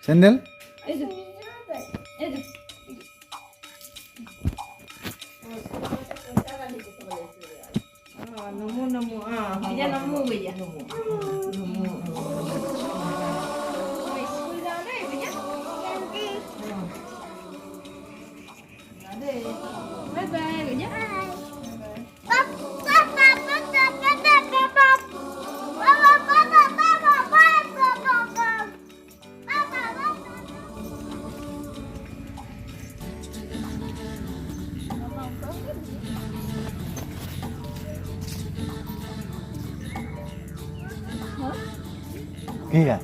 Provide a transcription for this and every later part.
চেন্ডেল কি है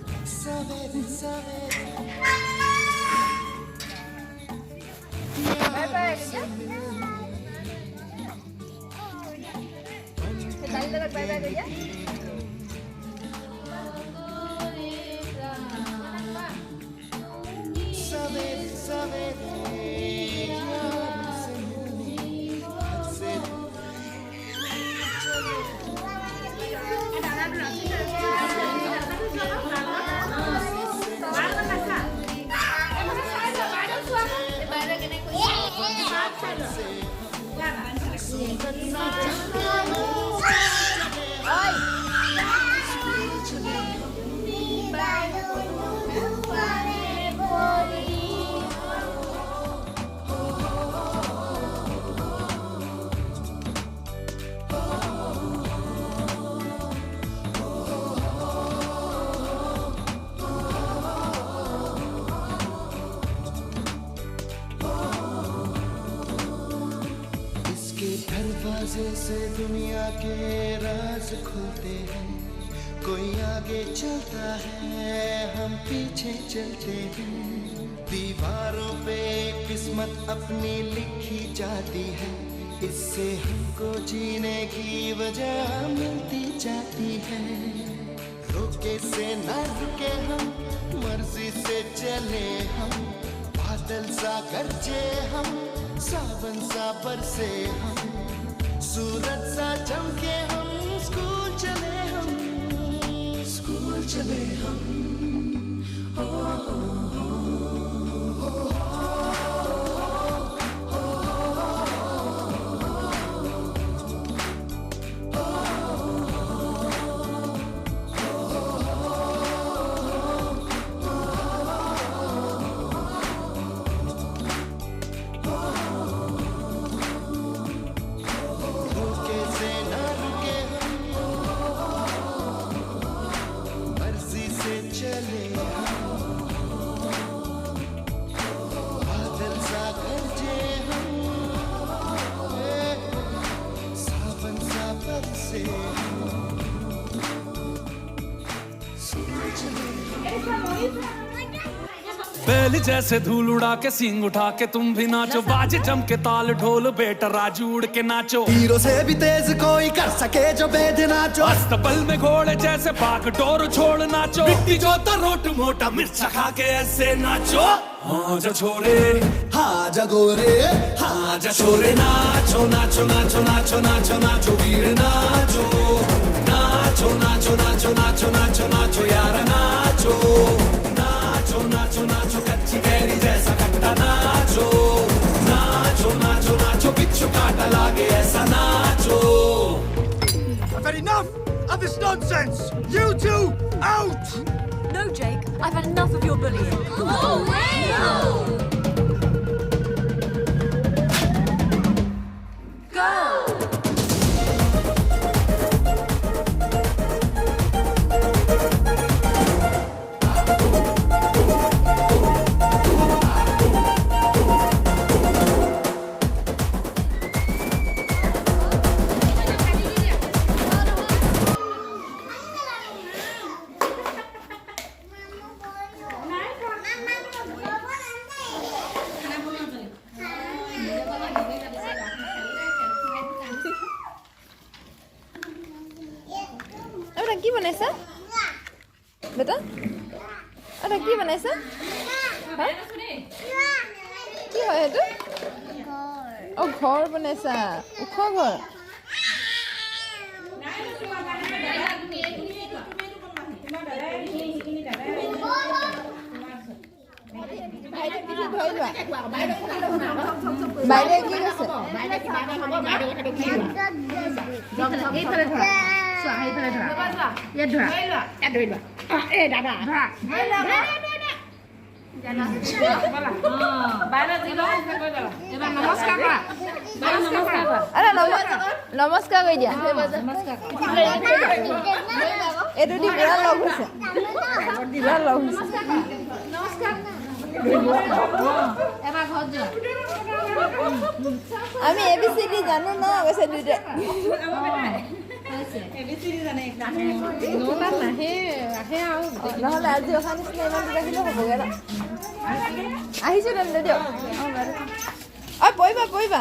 दरवाजे से दुनिया के राज खुलते हैं कोई आगे चलता है हम पीछे चलते हैं दीवारों पे किस्मत अपनी लिखी जाती है इससे हमको जीने की वजह मिलती जाती है रोके से ना रुके हम मर्जी से चले हम बादल सा गरजे हम सावन सा बरसे हम सूरज सा चमके हम स्कूल चले हम ओ, ओ, बैल जैसे धूल उड़ा के सींग उठा के तुम भी नाचो बाजे जम के ताल ढोल बेटा राजू उड़ के नाचो हीरो से भी तेज कोई कर सके जो बेद नाचो अस्तबल में घोड़े जैसे भाग डोर छोड़ नाचो मिट्टी जो रोट मोटा मिर्चा खा के ऐसे नाचो हाँ जा छोरे हाँ जा गोरे हाँ जा छोरे नाचो नाचो नाचो नाचो नाचो नाचो वीर नाचो नाचो नाचो नाचो नाचो नाचो नाचो यार नाचो नाचो नाचो नाचो कच्ची कैरी जैसा खट्टा नाचो नाचो नाचो नाचो बिच्छू काटा लागे ऐसा नाचो I've had enough of this nonsense! You two, out! No, Jake, I've had enough of your bullying. Oh, wow! কি বনাইছা বেটা এটা কি বনাইছা কি হয় এইটো ঘৰ ঘৰ বনাইছা ওখ ঘৰ ধৰি লোৱা বাইদেৱে কি কৈছে এইফালে ধৰা চোৱা এইফালে ধৰা ইয়াত ধৰা ইয়াত ধৰি লোৱা এই দাদা ধৰা নমস্কাৰ কৰা নমস্কাৰ কৰি দিয়া এইটো দি পুৰা লগ হৈছে পুৰা লগ হৈছে এবাৰ ঘৰত যোৱা আমি ABCD জানো ন কৈছে দুইটা নহ'লে আজি অহা নিচিনা ইমান দূৰ আহিলেও হ'বগৈ ন আহিছোঁ তেন্তে দিয়ক পৰিবা